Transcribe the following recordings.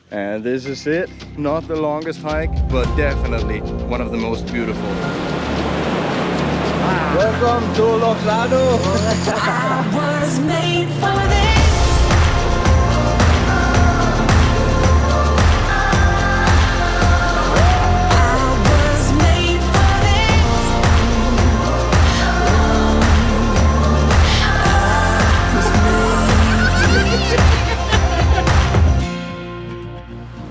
And this is it. Not the longest hike, but definitely one of the most beautiful. Welcome to Loksado. I was made for this.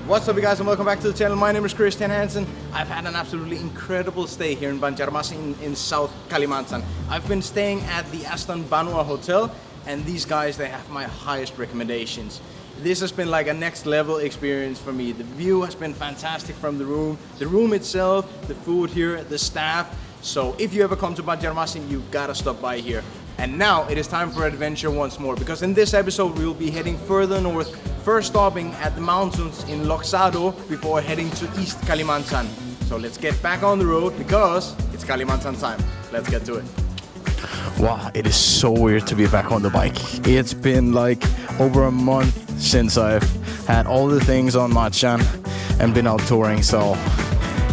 What's up you guys and welcome back to the channel. My name is Kristian Hansen. I've had an absolutely incredible stay here in Banjarmasin in South Kalimantan. I've been staying at the Aston Banua Hotel and these guys, they have my highest recommendations. This has been like a next level experience for me. The view has been fantastic from the room itself, the food here, the staff. So if you ever come to Banjarmasin, you gotta stop by here. And now it is time for adventure once more, because in this episode we will be heading further north, first stopping at the mountains in Loksado before heading to East Kalimantan. So let's get back on the road because it's Kalimantan time. Let's get to it. Wow, it is so weird to be back on the bike. It's been like over a month since I've had all the things on Macan and been out touring, so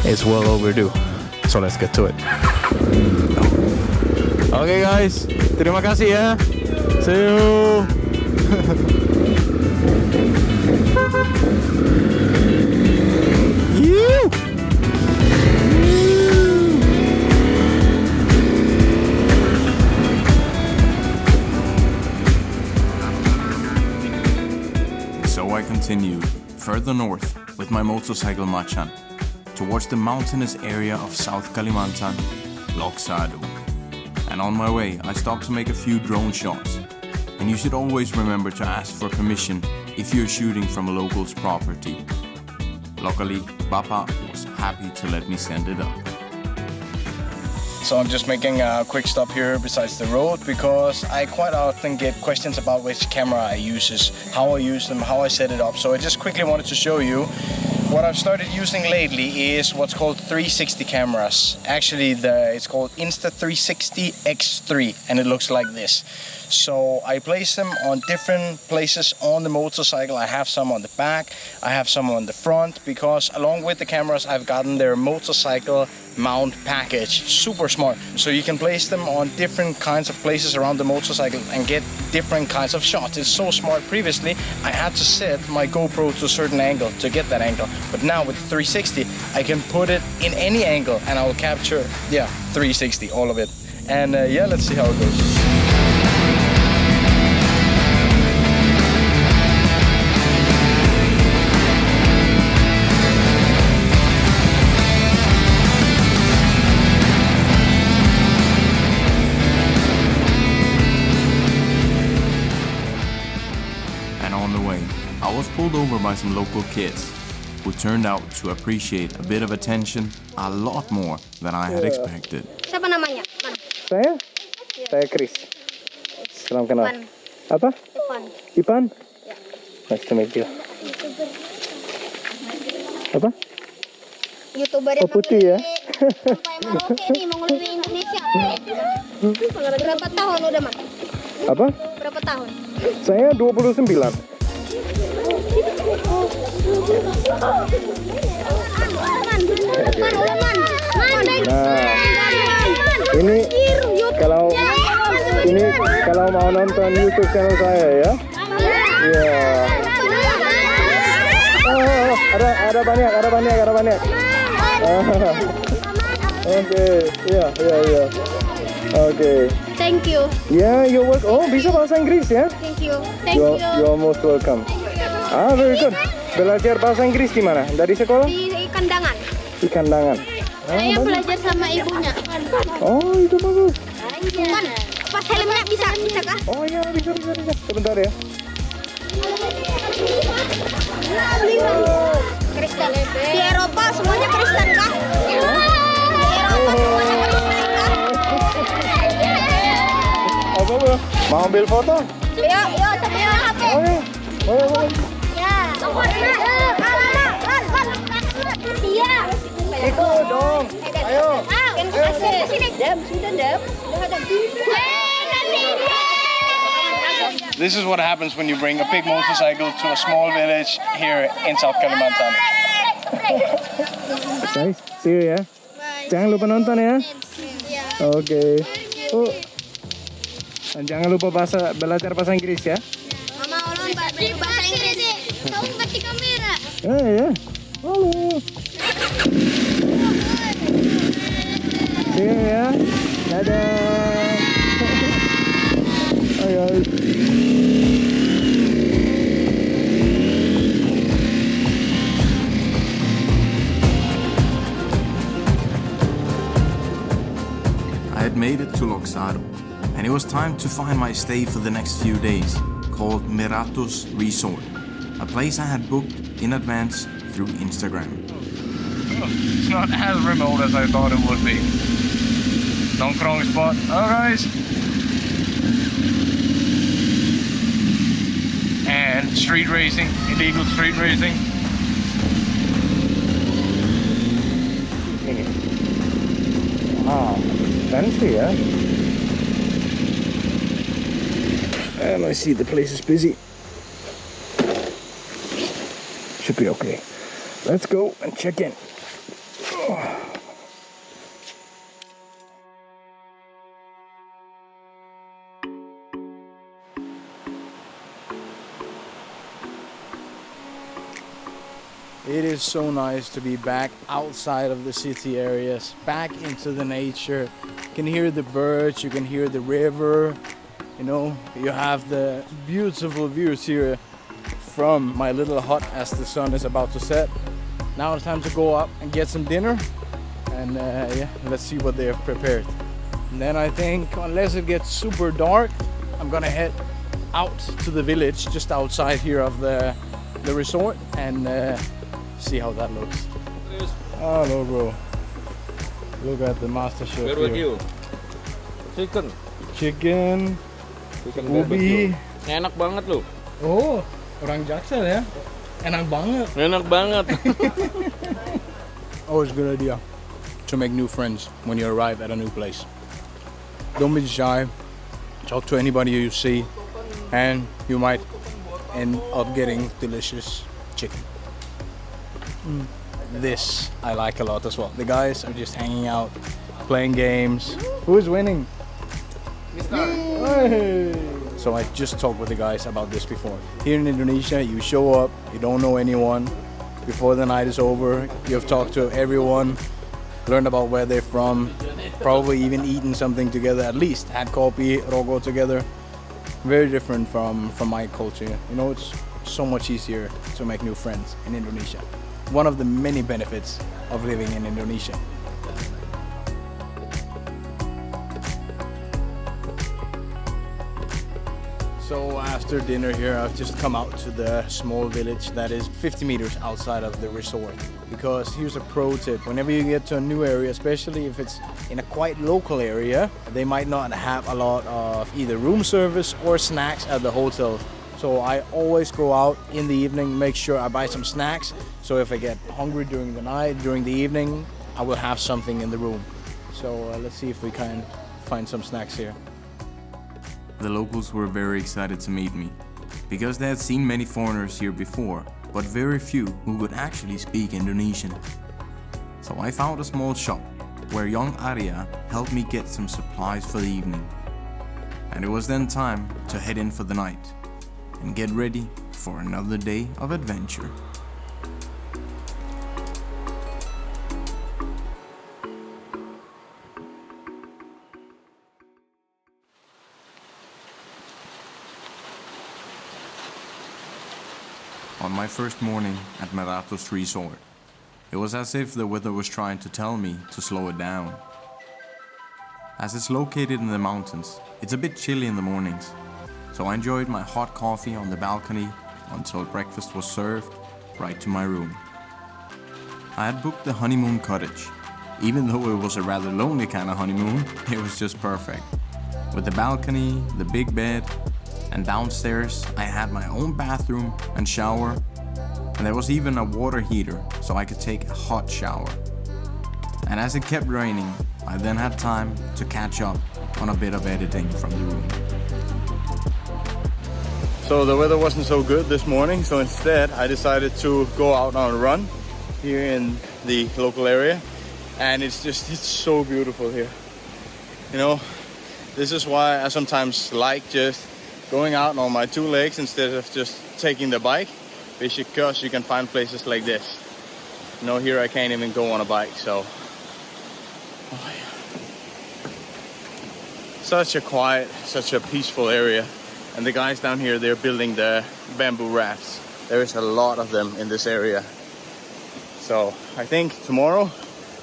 it's well overdue. So let's get to it. Okay guys, terima kasih ya. See you. So I continued further north with my motorcycle Macan towards the mountainous area of South Kalimantan, Loksado. And on my way, I stopped to make a few drone shots. And you should always remember to ask for permission if you're shooting from a local's property. Luckily, Papa was happy to let me send it up. So I'm just making a quick stop here besides the road because I quite often get questions about which camera I use, how I use them, how I set it up. So I just quickly wanted to show you. What I've started using lately is what's called 360 cameras. Actually, it's called Insta360 X3 and it looks like this. So I place them on different places on the motorcycle. I have some on the back, I have some on the front, because along with the cameras I've gotten their motorcycle mount package. Super smart. So you can place them on different kinds of places around the motorcycle and get different kinds of shots. It's so smart. Previously I had to set my GoPro to a certain angle to get that angle, but now with 360 I can put it in any angle and I will capture 360 all of it. And yeah, let's see how it goes. I was pulled over by some local kids who turned out to appreciate a bit of attention a lot more than I had expected. Siapa namanya? Saya? Saya Chris. Salam kenal. Ipan. Apa? Ipan. Ipan? Ya. Nice to meet you. Apa? YouTuber yang putih ya? sampai Merauke nih, mengelilingi Indonesia. Berapa tahun udah, Mas? Apa? Berapa tahun? Saya 29. Ini kalau mau nonton YouTube channel saya ya. Iya. Oh, ada banyak. Oke, iya. Oke. Thank you. Yeah, you're welcome. Oh, bisa bahasa Inggris ya? Thank you. You're most welcome. Very good. Belajar bahasa Inggris di mana? Dari sekolah? Di Kandangan. Di Kandangan. Saya belajar sama ibunya. Oh, itu bagus. Kan, pas helmnya bisa kah? Oh iya, bisa. Sebentar ya. Kristen. Di Eropa semuanya Kristen kah? Di Eropa semuanya Kristen kah? Apa bro? Mau ambil foto? Yo, sambil HP. Oh iya. Boleh. Ya. Iya. Ikut dong. Ayo. Sini. Sudah, Dam. Udah ada. This is what happens when you bring a big motorcycle to a small village here in South Kalimantan. Guys, see you ya. Jangan lupa nonton ya. Oke. Oh. Dan jangan lupa belajar bahasa Inggris ya. Mama ulun bahasa Inggris. Tahu nggak di kamera? Ya. Halo. See you ya. Dadah. Ayo. I had made it to Loksado, and it was time to find my stay for the next few days, called Meratus Resort, a place I had booked in advance through Instagram. Oh, it's not as remote as I thought it would be. Nongkrong spot. Oh guys. And street racing, illegal street racing. Ah, fancy, yeah. And I see the place is busy. Should be okay. Let's go and check in. It is so nice to be back outside of the city areas, back into the nature. You can hear the birds, you can hear the river, you know, you have the beautiful views here from my little hut as the sun is about to set. Now it's time to go up and get some dinner, and yeah, let's see what they have prepared. And then I think, unless it gets super dark, I'm gonna head out to the village just outside here of the resort and see how that looks. Hello, bro. Look at the master chef Where with here. you? Chicken. Chicken, Chicken ubi. barbecue. Enak banget lu. Oh, orang Jaksel ya. Enak banget. Enak banget. Always a good idea to make new friends when you arrive at a new place. Don't be shy. Talk to anybody you see, and you might end up getting delicious chicken. This I like a lot as well. The guys are just hanging out, playing games. Who's winning? Hey. So I just talked with the guys about this before. Here in Indonesia, you show up, you don't know anyone. Before the night is over, you've talked to everyone, learned about where they're from, probably even eaten something together, at least had kopi, rogo together. Very different from my culture. You know, it's so much easier to make new friends in Indonesia. One of the many benefits of living in Indonesia. So after dinner here, I've just come out to the small village that is 50 meters outside of the resort. Because here's a pro tip: whenever you get to a new area, especially if it's in a quite local area, they might not have a lot of either room service or snacks at the hotel. So I always go out in the evening, make sure I buy some snacks. So if I get hungry during the night, during the evening, I will have something in the room. So let's see if we can find some snacks here. The locals were very excited to meet me, because they had seen many foreigners here before, but very few who could actually speak Indonesian. So I found a small shop where young Arya helped me get some supplies for the evening. And it was then time to head in for the night and get ready for another day of adventure. On my first morning at Meratus Resort, it was as if the weather was trying to tell me to slow it down. As it's located in the mountains, it's a bit chilly in the mornings, so I enjoyed my hot coffee on the balcony until breakfast was served right to my room. I had booked the honeymoon cottage. Even though it was a rather lonely kind of honeymoon, it was just perfect. With the balcony, the big bed, and downstairs I had my own bathroom and shower, and there was even a water heater so I could take a hot shower. And as it kept raining, I then had time to catch up on a bit of editing from the room. So the weather wasn't so good this morning, so instead I decided to go out on a run here in the local area, and it's so beautiful here. You know, this is why I sometimes like just going out on my two legs instead of just taking the bike, because you can find places like this. You know, here I can't even go on a bike, so such a quiet, such a peaceful area. And the guys down here, they're building the bamboo rafts. There is a lot of them in this area. So I think tomorrow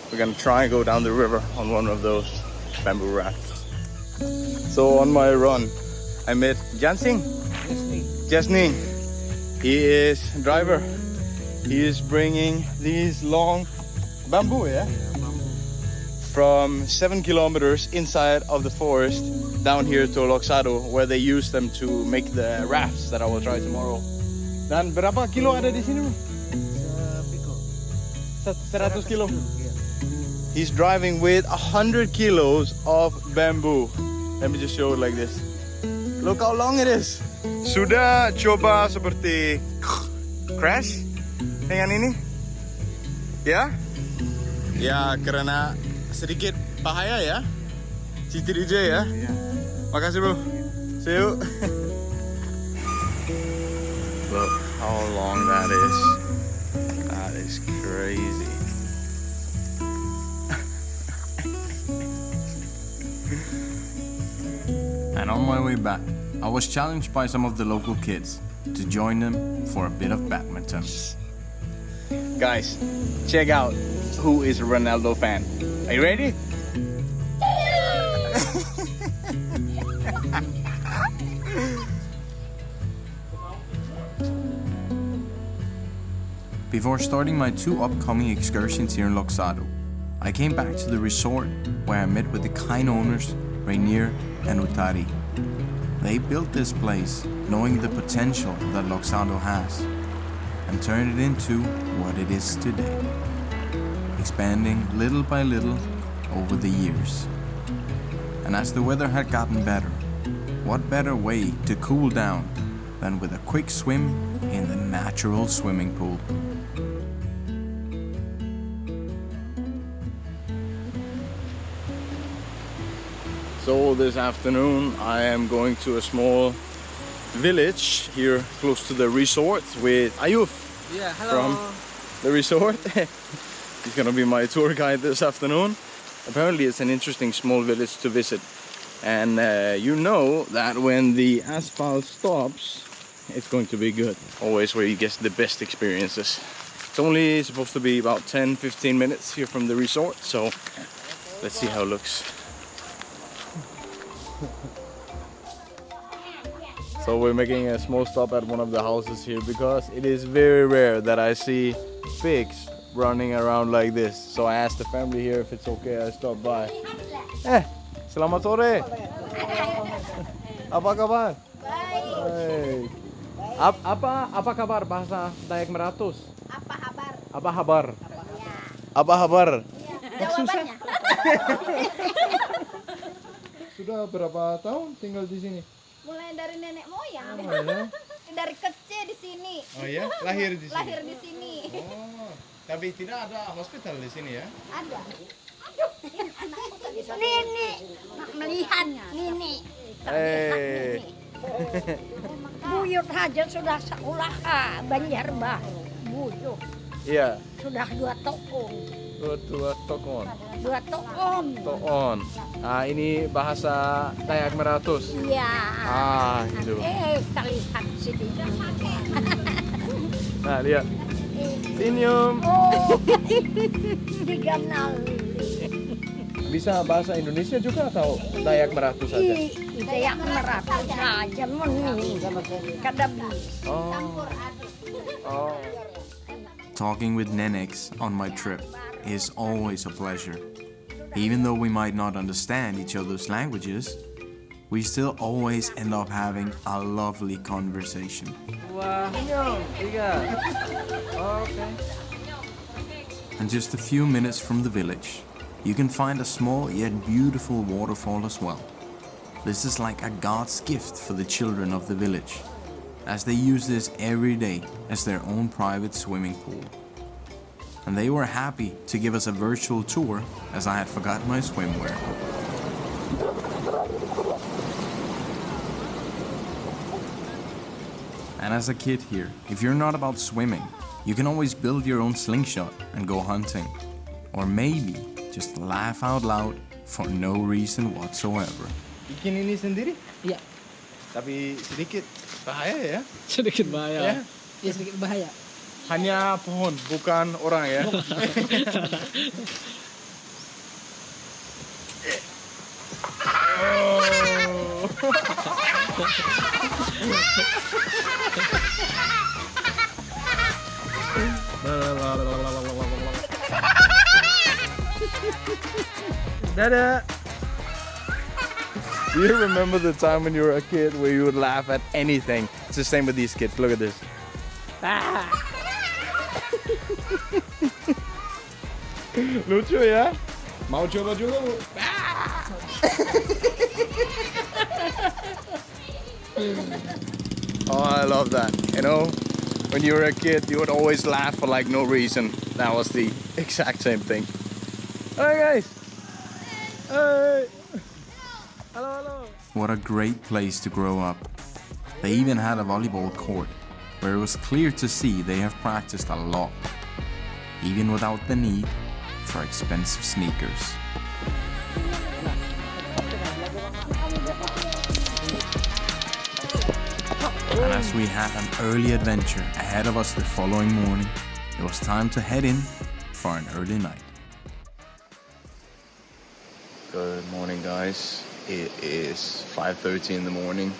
we're gonna try and go down the river on one of those bamboo rafts. So on my run, I met Jansing. Jasning. He is a driver. He is bringing these long bamboo, yeah? From 7 kilometers inside of the forest down here to Loksado, where they use them to make the rafts that I will try tomorrow. Dan berapa kilo ada di sini? 100 kilo. He's driving with 100 kilos of bamboo. Let me just show it like this. Look how long it is. Sudah coba seperti crash dengan ini? Ya? Ya, karena sedikit bahaya ya. Citi DJ ya. Makasih bro. See you. Look how long that is. That is crazy. And on my way back, I was challenged by some of the local kids to join them for a bit of badminton. Guys, check out who is a Ronaldo fan. Are you ready? Before starting my 2 upcoming excursions here in Loksado, I came back to the resort where I met with the kind owners, Rainier and Utari. They built this place knowing the potential that Loksado has and turned it into what it is today, expanding little by little over the years. And as the weather had gotten better, what better way to cool down than with a quick swim in the natural swimming pool. So this afternoon I am going to a small village here close to the resort with Ayuf from the resort. He's gonna be my tour guide this afternoon. Apparently it's an interesting small village to visit, and you know that when the asphalt stops it's going to be good. Always where you get the best experiences. It's only supposed to be about 10-15 minutes here from the resort, so let's see how it looks. So we're making a small stop at one of the houses here because it is very rare that I see pigs running around like this. So I asked the family here if it's okay I stop by. Selamat sore. Apa kabar? Baik. Apa kabar bahasa Dayak Meratus? Apa kabar? Apa kabar? Apa kabar? Jawabannya. Sudah berapa tahun tinggal di sini? Mulai dari nenek moyang. Oh, ya? Dari kecil di sini. Oh ya, lahir di sini. Lahir di sini. Oh, tapi tidak ada hospital di sini ya? Ada. Nini, melihat Nini. Eh. Buyut aja sudah sekolah Banjarmasin. Buyut Iya, sudah 2 tahun. dua tokon. 2 tahun. Toon. Ah, ini bahasa Dayak Meratus. Iya. Ah, gitu. Terlihat sini. Nah, lihat. Senyum. Oh, dikenal. Bisa bahasa Indonesia juga atau Dayak Meratus saja? Dayak Meratus aja meni. Kada bisa. Oh. Talking with Nenex on my trip is always a pleasure. Even though we might not understand each other's languages, we still always end up having a lovely conversation. Okay. And just a few minutes from the village, you can find a small yet beautiful waterfall as well. This is like a God's gift for the children of the village. as they use this every day as their own private swimming pool. And they were happy to give us a virtual tour as I had forgotten my swimwear. And as a kid here, if you're not about swimming, you can always build your own slingshot and go hunting. Or maybe just laugh out loud for no reason whatsoever. Bikin ini sendiri? Iya. Tapi sedikit bahaya ya? Sedikit bahaya. Ya. Ya sedikit bahaya. Hanya pohon, bukan orang ya? Dadah. Do you remember the time when you were a kid where you would laugh at anything? It's the same with these kids. Look at this. Lucu ya? Mau coba dulu? Oh, I love that. You know, when you were a kid, you would always laugh for like no reason. That was the exact same thing. Hi guys. Hey. Hello, hello. What a great place to grow up. They even had a volleyball court where it was clear to see they have practiced a lot, even without the need for expensive sneakers. And as we had an early adventure ahead of us the following morning, it was time to head in for an early night. Good morning, guys. It is 5:30 in the morning.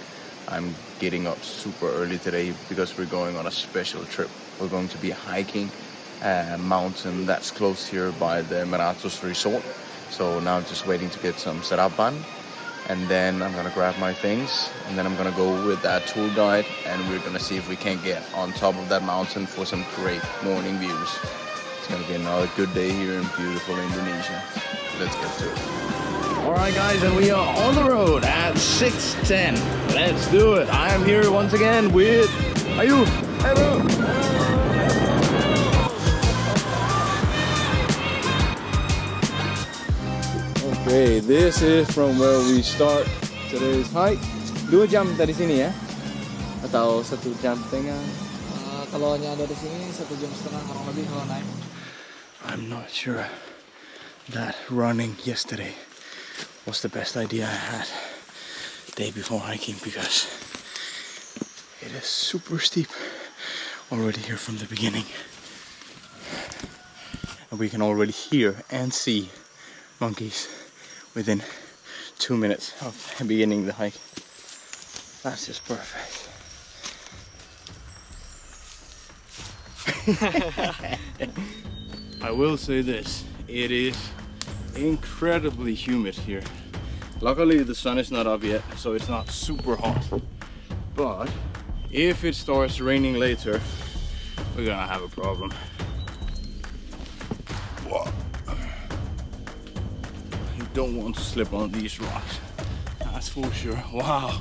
I'm getting up super early today because we're going on a special trip. We're going to be hiking a mountain that's close here by the Meratus Resort. So now I'm just waiting to get some sarapan, and then I'm gonna grab my things, and then I'm gonna go with that tour guide, and we're gonna see if we can get on top of that mountain for some great morning views. It's gonna be another good day here in beautiful Indonesia. Let's get to it. Alright guys, and we are on the road at 6:10. Let's do it. I am here once again with Ayu. Hello. Okay, this is from where we start today's hike. 2 jam dari sini ya? Atau 1 jam setengah? Kalau hanya ada di sini 1 jam setengah kurang lebih kalau naik. I'm not sure that running yesterday was the best idea I had the day before hiking, because it is super steep already here from the beginning, and we can already hear and see monkeys within 2 minutes of beginning the hike. That's just perfect. I will say this, it is incredibly humid here. Luckily the sun is not up yet, so it's not super hot. But if it starts raining later, we're gonna have a problem. Whoa. You don't want to slip on these rocks, that's for sure. Wow.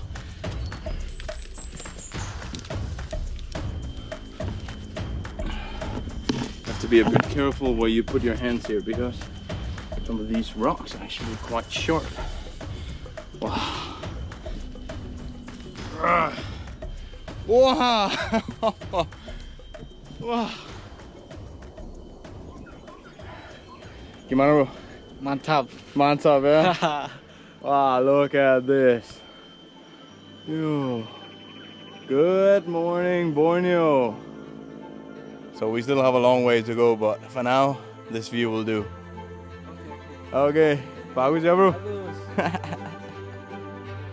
Have to be a bit careful where you put your hands here, because some of these rocks are actually quite sharp. Wow. Wow. Wow. Gimana bro? Mantap. Mantap ya? Wow, look at this. Yo. Good morning, Borneo. So we still have a long way to go, but for now, this view will do. Okay, bagus ya bro?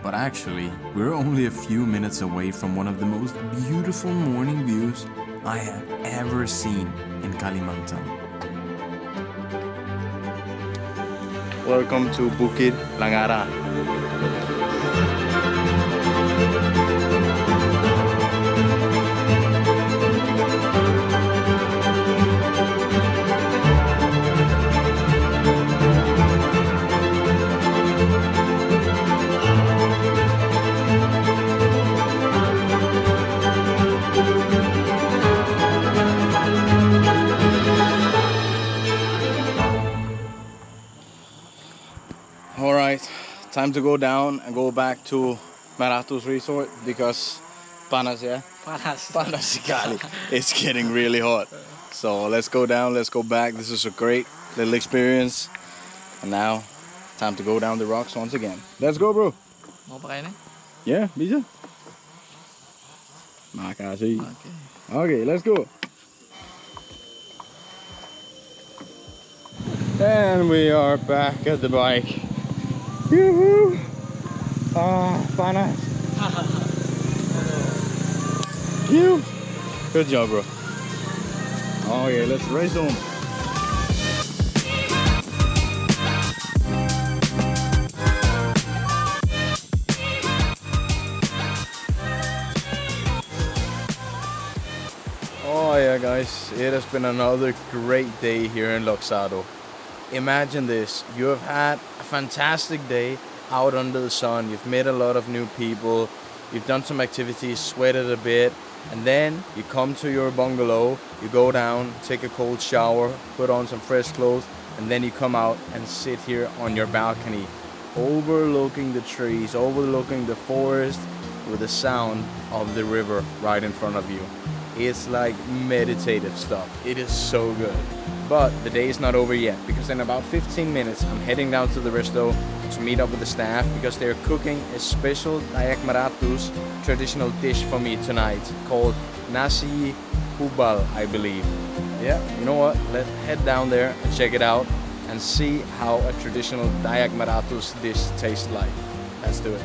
But actually, we're only a few minutes away from one of the most beautiful morning views I have ever seen in Kalimantan. Welcome to Bukit Langara. time to go down and go back to Meratus Resort because panas, yeah? Panas sekali. It's getting really hot. So let's go down, let's go back. This is a great little experience. And now, time to go down the rocks once again. Let's go, bro. Mau pakai ini? Yeah, bisa. Makasih. Okay, let's go. And we are back at the bike. Yoo-hoo! Ah, panas. You. Good job, bro. Okay, let's race home. Oh yeah, guys, it has been another great day here in Loksado. Imagine this, you have had a fantastic day out under the sun, you've met a lot of new people, you've done some activities, sweated a bit, and then you come to your bungalow, you go down, take a cold shower, put on some fresh clothes, and then you come out and sit here on your balcony, overlooking the trees, overlooking the forest, with the sound of the river right in front of you. It's like meditative stuff. It is so good. But the day is not over yet, because in about 15 minutes I'm heading down to the resto to meet up with the staff, because they're cooking a special Dayak Meratus traditional dish for me tonight called Nasi Humbal, I believe. Yeah, you know what? Let's head down there and check it out and see how a traditional Dayak Meratus dish tastes like. Let's do it.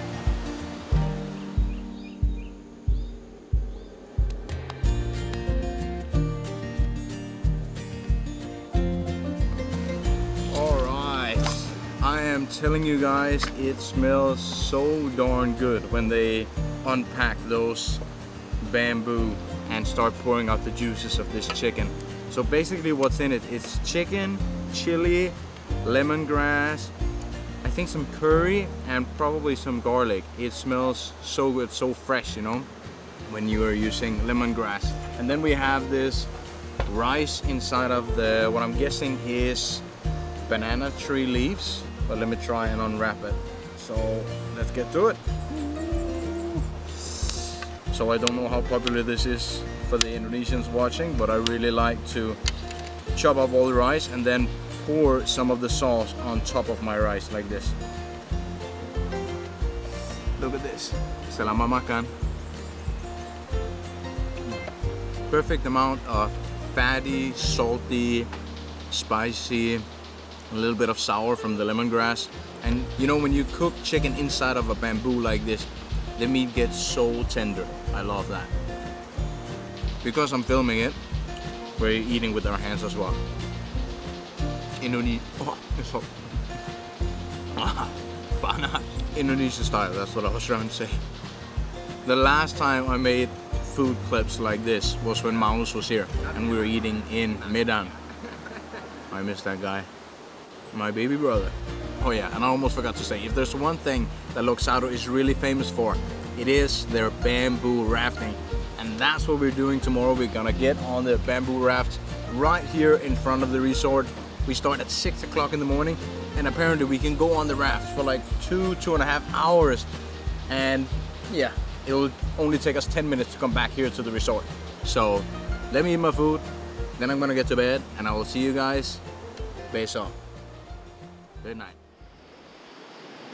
I'm telling you guys, it smells so darn good when they unpack those bamboo and start pouring out the juices of this chicken. So basically what's in it, it's chicken, chili, lemongrass, I think some curry, and probably some garlic. It smells so good, so fresh, you know, when you are using lemongrass. And then we have this rice inside of the, what I'm guessing is banana tree leaves. But let me try and unwrap it. So let's get to it. So I don't know how popular this is for the Indonesians watching, but I really like to chop up all the rice and then pour some of the sauce on top of my rice like this. Look at this. Selamat makan. Perfect amount of fatty, salty, spicy, a little bit of sour from the lemongrass. And you know, when you cook chicken inside of a bamboo like this, the meat gets so tender. I love that. Because I'm filming it, we're eating with our hands as well. Indonesian style, that's what I was trying to say. The last time I made food clips like this was when Maus was here and we were eating in Medan. I miss that guy. My baby brother. Oh yeah, and I almost forgot to say, if there's one thing that Loksado is really famous for, it is their bamboo rafting. And that's what we're doing tomorrow. We're gonna get on the bamboo raft right here in front of the resort. We start at 6 o'clock in the morning, and apparently we can go on the raft for like 2.5 hours. And yeah, it'll only take us 10 minutes to come back here to the resort. So let me eat my food, then I'm gonna get to bed, and I will see you guys. Peace out. Good night.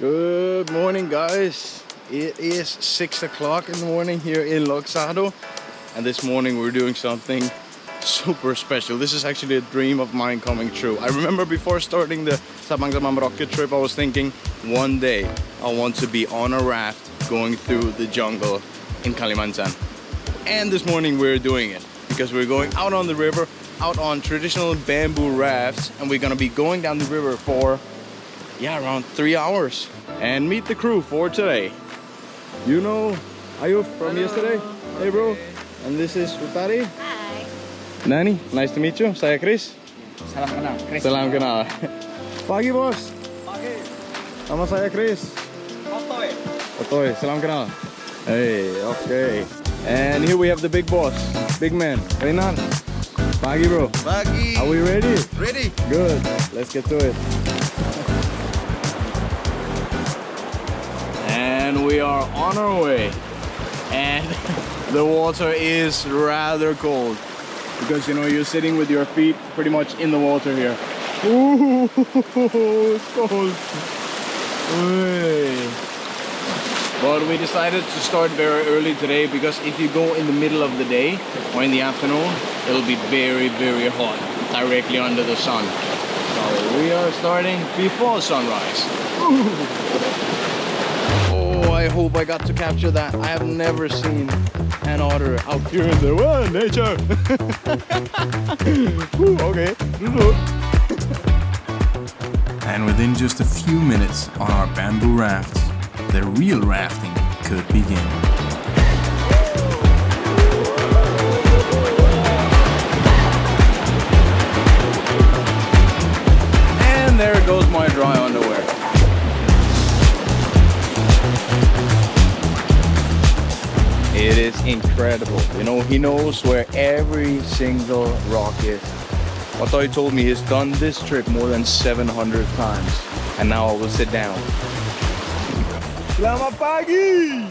Good morning, guys. It is 6 o'clock in the morning here in Loksado, and this morning we're doing something super special. This is actually a dream of mine coming true. I remember before starting the Sabang Samam rocket trip, I was thinking one day I want to be on a raft going through the jungle in Kalimantan. And this morning we're doing it because we're going out on the river, out on traditional bamboo rafts, and we're gonna be going down the river for around 3 hours and meet the crew for today. You know Ayuf from yesterday? Hey bro. And this is Utari. Hi. Nani, nice to meet you. Saya Chris. Salam kenal. Chris. Salam kenal. Pagi bos. Pagi. Nama saya Chris. Otoy. Otoy, salam kenal. Hey, okay. And here we have the big boss, big man, Renan. Pagi bro. Pagi. Are we ready? Ready? Good. Let's get to it. and we are on our way. And the water is rather cold because you know you're sitting with your feet pretty much in the water here. Ooh, it's cold. Hey. But we decided to start very early today because if you go in the middle of the day or in the afternoon, it'll be very, very hot directly under the sun. So we are starting before sunrise. Oh, I hope I got to capture that. I have never seen an otter out here in the nature. Okay. And within just a few minutes on our bamboo rafts, the real rafting could begin. And there goes my dry underwear. It is incredible. You know, he knows where every single rock is. Otoy told me he's done this trip more than 700 times. And now I will sit down. Selamat pagi!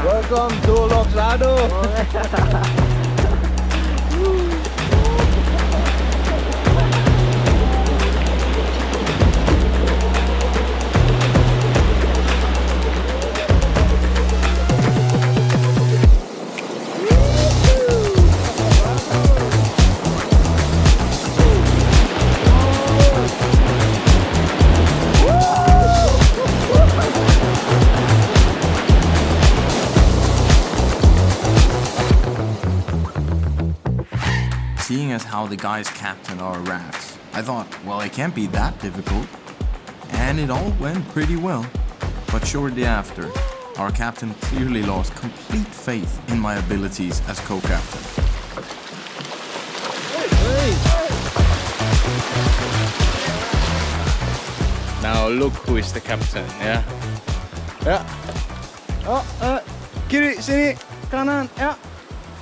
Welcome to Loksado! Seeing as how the guys captained our rafts, I thought, well, it can't be that difficult. And it all went pretty well. But shortly after, our captain clearly lost complete faith in my abilities as co-captain. Now look who is the captain, yeah? Yeah. Oh, kiri, sini, kanan, ya.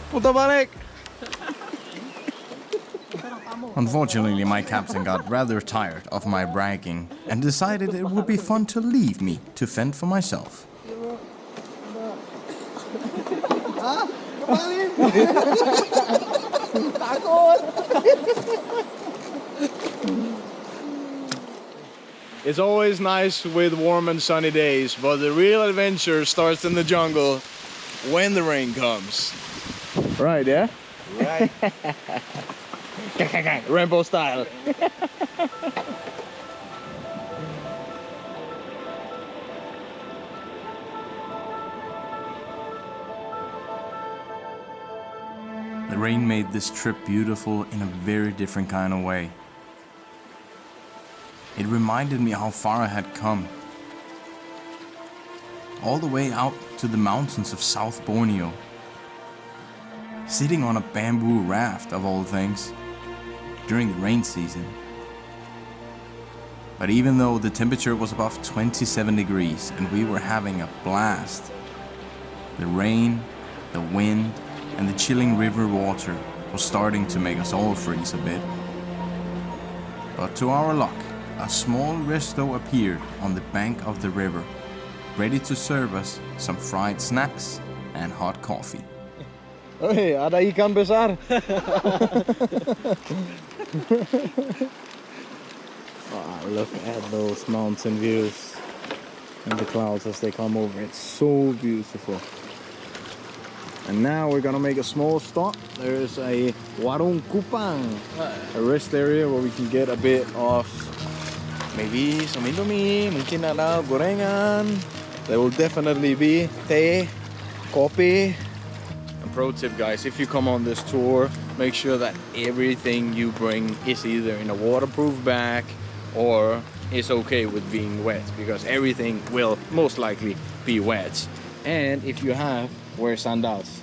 Putar balik. Unfortunately, my captain got rather tired of my bragging and decided it would be fun to leave me to fend for myself. It's always nice with warm and sunny days, but the real adventure starts in the jungle when the rain comes. Right, yeah? Right. Rainbow style. The rain made this trip beautiful in a very different kind of way. It reminded me how far I had come. All the way out to the mountains of South Borneo. Sitting on a bamboo raft of all things. During the rain season. But even though the temperature was above 27 degrees and we were having a blast, the rain, the wind, and the chilling river water was starting to make us all freeze a bit. But to our luck, a small resto appeared on the bank of the river, ready to serve us some fried snacks and hot coffee. Hey, ada ikan besar. Oh, look at those mountain views and the clouds as they come over. It's so beautiful. And now we're gonna make a small stop. There's a warung kupang, a rest area where we can get a bit of maybe some Indomie, mungkin ada gorengan. There will definitely be teh, kopi. And pro tip, guys, if you come on this tour, make sure that everything you bring is either in a waterproof bag or is okay with being wet, because everything will most likely be wet. And if you have, wear sandals,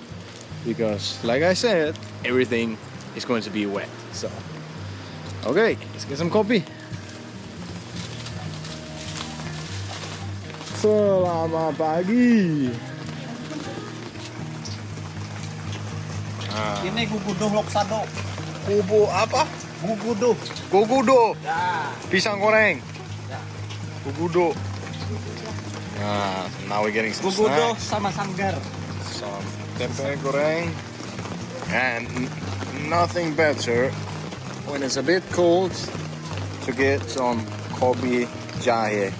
because like I said, everything is going to be wet. So, okay, let's get some coffee. Selamat pagi. Ini guguduh Loksado. Bubuk apa? Guguduh. Gugudo. Ya. Pisang goreng. Ya. Gugudo. Now we're getting some Gugudo snacks, sama sanggar. some tempe goreng, and nothing better when it's a bit cold to get some kopi jahe.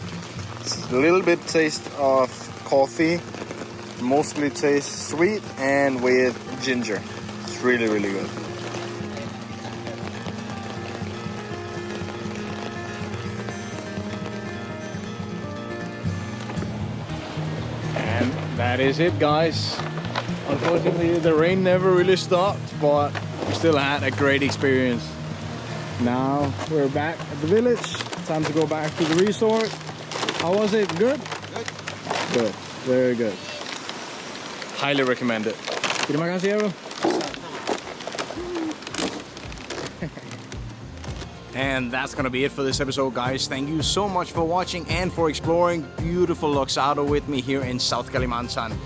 It's a little bit taste of coffee, mostly tastes sweet and with ginger. It's really, really good. And that is it, guys. Unfortunately, the rain never really stopped, but we still had a great experience. Now we're back at the village. Time to go back to the resort. How was it? Good? Good. Very good. Highly recommend it. Terima kasih, bro. And that's gonna be it for this episode, guys. Thank you so much for watching and for exploring beautiful Loksado with me here in South Kalimantan.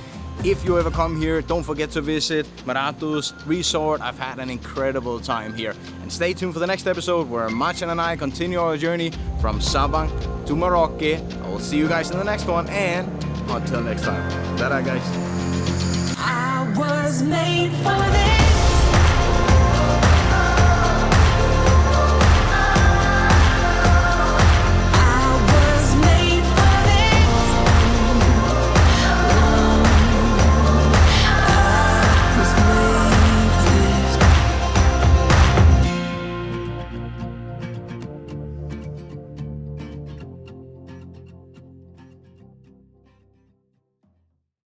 If you ever come here, don't forget to visit Meratus Resort. I've had an incredible time here. And stay tuned for the next episode where Macan and I continue our journey from Sabang to Merauke. I will see you guys in the next one, and until next time. Ta-da, guys.